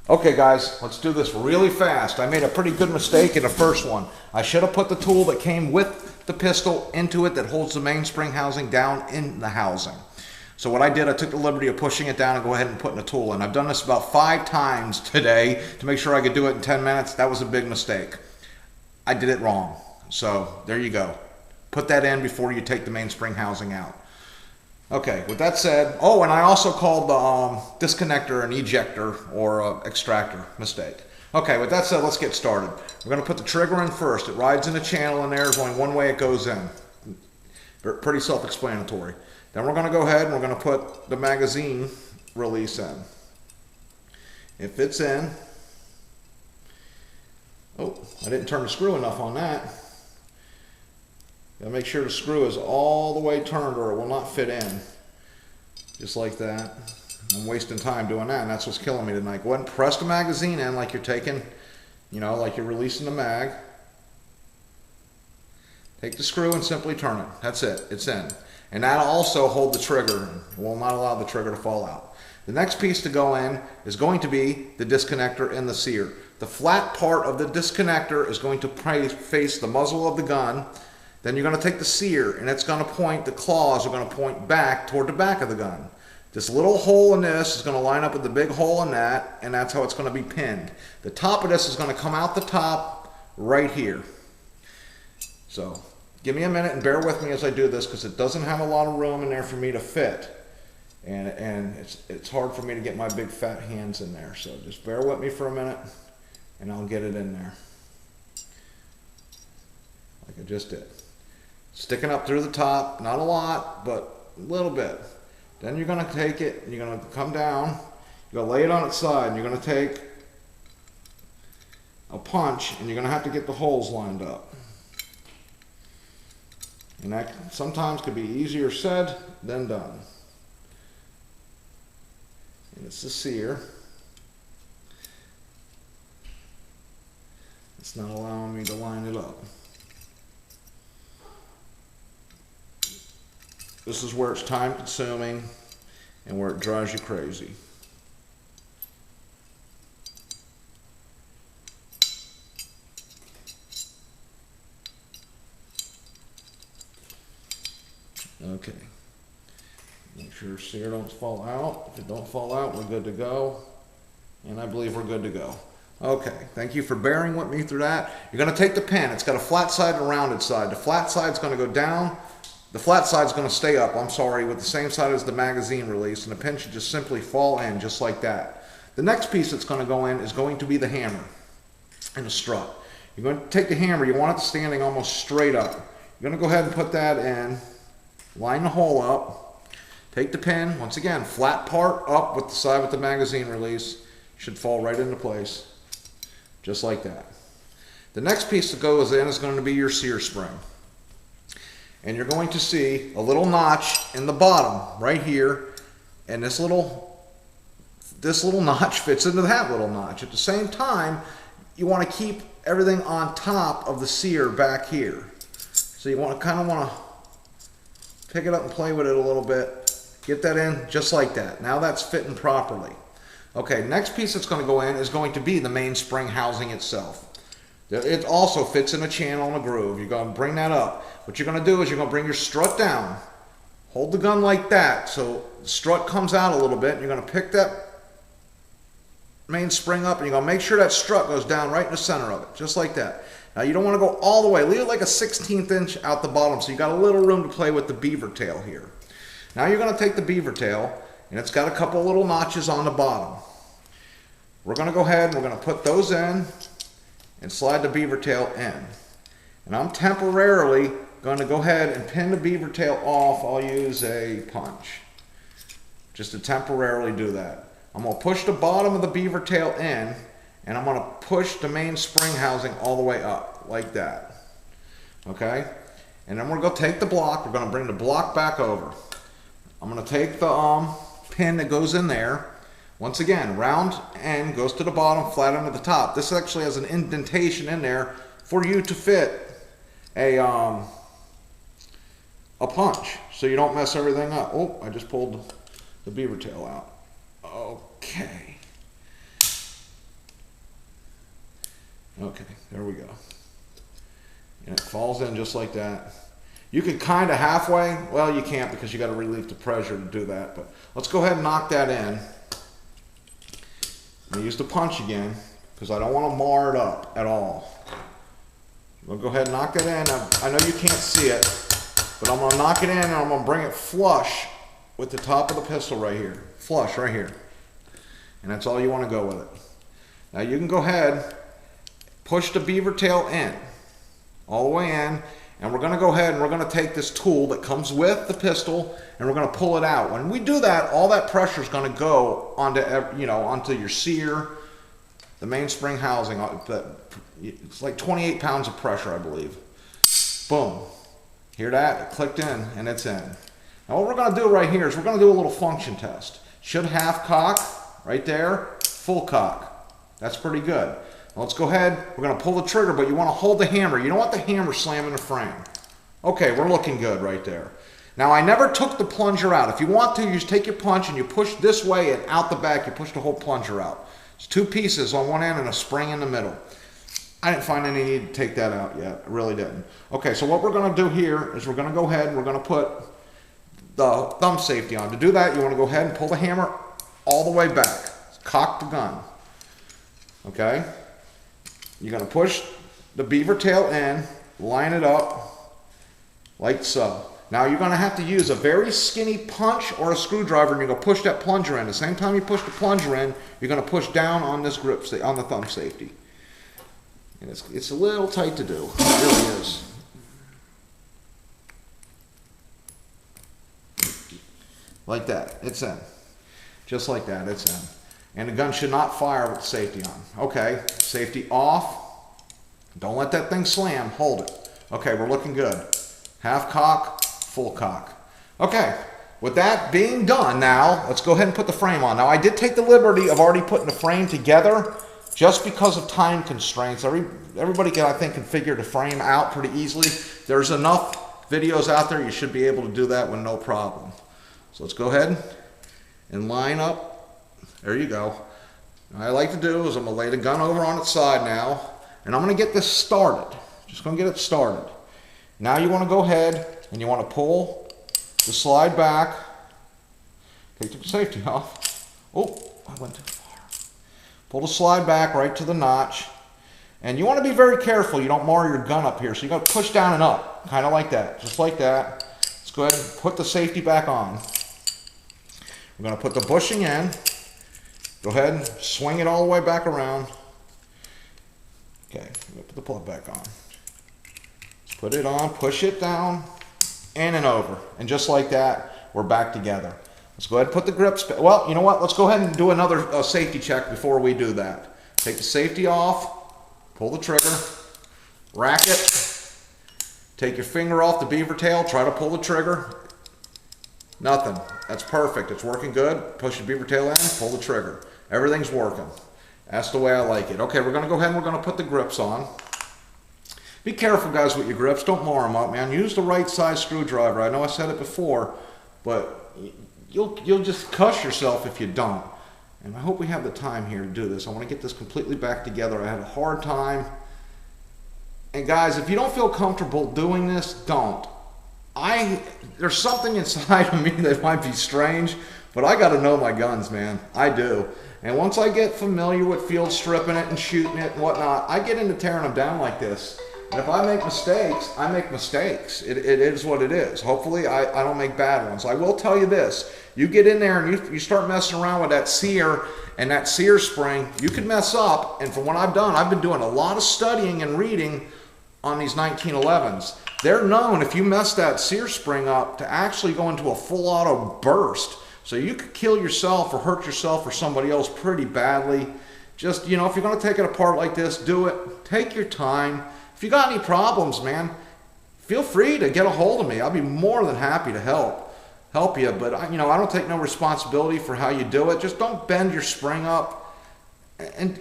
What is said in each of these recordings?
Okay guys, let's do this really fast. I made a pretty good mistake in the first one. I should have put the tool that came with the pistol into it that holds the mainspring housing down in the housing. So what I did, I took the liberty of pushing it down and go ahead and putting the tool in. I've done this about 5 times today to make sure I could do it in 10 minutes. That was a big mistake. I did it wrong. So there you go. Put that in before you take the mainspring housing out. Okay, with that said, oh, and I also called the disconnector an ejector or extractor. Mistake. Okay, with that said, let's get started. We're going to put the trigger in first. It rides in the channel in there. There's only one way it goes in. Pretty self-explanatory. Then we're going to go ahead and we're going to put the magazine release in. It fits in. Oh, I didn't turn the screw enough on that. Gotta make sure the screw is all the way turned or it will not fit in. Just like that. I'm wasting time doing that, and that's what's killing me tonight. Go ahead and press the magazine in like you're taking, like you're releasing the mag. Take the screw and simply turn it. That's it. It's in. And that'll also hold the trigger. It will not allow the trigger to fall out. The next piece to go in is going to be the disconnector and the sear. The flat part of the disconnector is going to face the muzzle of the gun. Then you're going to take the sear, and it's going to point, the claws are going to point back toward the back of the gun. This little hole in this is going to line up with the big hole in that, and that's how it's going to be pinned. The top of this is going to come out the top right here. So give me a minute and bear with me as I do this because it doesn't have a lot of room in there for me to fit. And it's hard for me to get my big fat hands in there. So just bear with me for a minute, and I'll get it in there. Like I just did. Sticking up through the top, not a lot, but a little bit. Then you're going to take it, and you're going to come down, you're going to lay it on its side, and you're going to take a punch, and you're going to have to get the holes lined up. And that sometimes could be easier said than done. And it's the sear. It's not allowing me to line it up. This is where it's time consuming and where it drives you crazy. Okay. Make sure sear don't fall out. If it don't fall out, we're good to go. And I believe we're good to go. Okay, thank you for bearing with me through that. You're going to take the pin. It's got a flat side and a rounded side. The flat side's going to go down. The flat side's going to stay up, with the same side as the magazine release, and the pin should just simply fall in just like that. The next piece that's going to go in is going to be the hammer and the strut. You're going to take the hammer, you want it standing almost straight up. You're going to go ahead and put that in, line the hole up, take the pin, once again, flat part up with the side with the magazine release, should fall right into place, just like that. The next piece that goes in is going to be your sear spring. And you're going to see a little notch in the bottom right here, and this little notch fits into that little notch. At the same time, you want to keep everything on top of the sear back here. So you kind of want to pick it up and play with it a little bit. Get that in just like that. Now that's fitting properly. Okay, next piece that's going to go in is going to be the mainspring housing itself. It also fits in a channel and a groove. You're going to bring that up. What you're going to do is you're going to bring your strut down. Hold the gun like that so the strut comes out a little bit. And you're going to pick that mainspring up and you're going to make sure that strut goes down right in the center of it. Just like that. Now you don't want to go all the way. Leave it like a 1/16 inch out the bottom so you got a little room to play with the beaver tail here. Now you're going to take the beaver tail and it's got a couple little notches on the bottom. We're going to go ahead and we're going to put those in and slide the beaver tail in. And I'm temporarily going to go ahead and pin the beaver tail off. I'll use a punch just to temporarily do that. I'm going to push the bottom of the beaver tail in and I'm going to push the mainspring housing all the way up like that. Okay? And then we're going to take the block. We're going to bring the block back over. I'm going to take the pin that goes in there. Once again, round end goes to the bottom, flat end to the top. This actually has an indentation in there for you to fit a punch so you don't mess everything up. Oh, I just pulled the beaver tail out. Okay. Okay, there we go. And it falls in just like that. You can kind of halfway, well you can't because you got to relieve the pressure to do that, but let's go ahead and knock that in. I'm going to use the punch again because I don't want to mar it up at all. We'll go ahead and knock that in. I know you can't see it, but I'm going to knock it in and I'm going to bring it flush with the top of the pistol right here. Flush right here. And that's all you want to go with it. Now you can go ahead, push the beaver tail in, all the way in, and we're going to go ahead and we're going to take this tool that comes with the pistol and we're going to pull it out. When we do that, all that pressure is going to go onto, onto your sear, the mainspring housing. It's like 28 pounds of pressure, I believe. Boom. Hear that? It clicked in and it's in. Now what we're going to do right here is we're going to do a little function test. Should half cock right there, full cock. That's pretty good. Now let's go ahead. We're going to pull the trigger, but you want to hold the hammer. You don't want the hammer slamming the frame. Okay, we're looking good right there. Now I never took the plunger out. If you want to, you just take your punch and you push this way and out the back. You push the whole plunger out. It's two pieces on one end and a spring in the middle. I didn't find any need to take that out yet. I really didn't. Okay, so what we're going to do here is we're going to go ahead and we're going to put the thumb safety on. To do that, you want to go ahead and pull the hammer all the way back. Cock the gun. Okay? You're going to push the beaver tail in, line it up like so. Now you're going to have to use a very skinny punch or a screwdriver and you're going to push that plunger in. The same time you push the plunger in, you're going to push down on this grip, on the thumb safety. And it's a little tight to do. It really is. Like that. It's in. Just like that. It's in. And the gun should not fire with the safety on. Okay. Safety off. Don't let that thing slam. Hold it. Okay. We're looking good. Half cock. Full cock. Okay. With that being done now, let's go ahead and put the frame on. Now I did take the liberty of already putting the frame together. Just because of time constraints, everybody can, I think, can figure the frame out pretty easily. There's enough videos out there, you should be able to do that with no problem. So let's go ahead and line up. There you go. What I like to do is I'm going to lay the gun over on its side now, and I'm going to get this started. Just going to get it started. Now you want to go ahead and you want to pull the slide back. Take the safety off. Oh, I went too far. Pull the slide back right to the notch. And you want to be very careful you don't mar your gun up here. So you got to push down and up, kind of like that, just like that. Let's go ahead and put the safety back on. We're going to put the bushing in. Go ahead and swing it all the way back around. Okay, I'm going to put the plug back on. Put it on, push it down, in and over. And just like that, we're back together. Let's go ahead and put the grips. Well, you know what? Let's go ahead and do another safety check before we do that. Take the safety off, pull the trigger, rack it, take your finger off the beaver tail, try to pull the trigger. Nothing. That's perfect. It's working good. Push the beaver tail in, pull the trigger. Everything's working. That's the way I like it. Okay, we're going to go ahead and we're going to put the grips on. Be careful, guys, with your grips. Don't mar them up, man. Use the right size screwdriver. I know I said it before, but you'll just cuss yourself if you don't. And I hope we have the time here to do this. I want to get this completely back together. I had a hard time. And guys, if you don't feel comfortable doing this, don't. There's something inside of me that might be strange, but I got to know my guns, man. I do. And once I get familiar with field stripping it and shooting it and whatnot, I get into tearing them down like this. And if I make mistakes, I make mistakes. It is what it is. Hopefully, I don't make bad ones. I will tell you this. You get in there and you start messing around with that sear and that sear spring, you can mess up. And from what I've done, I've been doing a lot of studying and reading on these 1911s. They're known, if you mess that sear spring up, to actually go into a full auto burst. So you could kill yourself or hurt yourself or somebody else pretty badly. Just, if you're going to take it apart like this, do it. Take your time. If you got any problems, man, feel free to get a hold of me. I'll be more than happy to help you. But I don't take no responsibility for how you do it. Just don't bend your spring up, and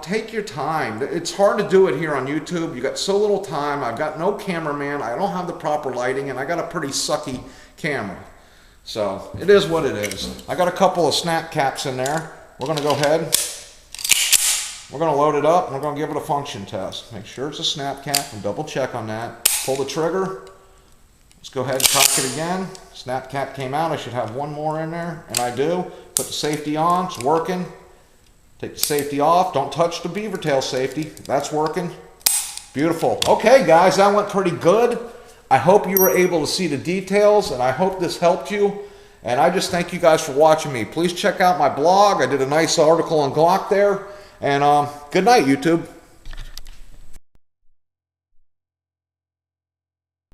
take your time. It's hard to do it here on YouTube. You got so little time. I've got no cameraman. I don't have the proper lighting, and I got a pretty sucky camera. So it is what it is. I got a couple of snap caps in there. We're going to go ahead We're going to load it up and we're going to give it a function test. Make sure it's a snap cap and double check on that. Pull the trigger. Let's go ahead and cock it again. Snap cap came out. I should have one more in there, and I do. Put the safety on. It's working. Take the safety off. Don't touch the beaver tail safety. That's working. Beautiful. Okay, guys, that went pretty good. I hope you were able to see the details, and I hope this helped you. And I just thank you guys for watching me. Please check out my blog. I did a nice article on Glock there. And good night, YouTube.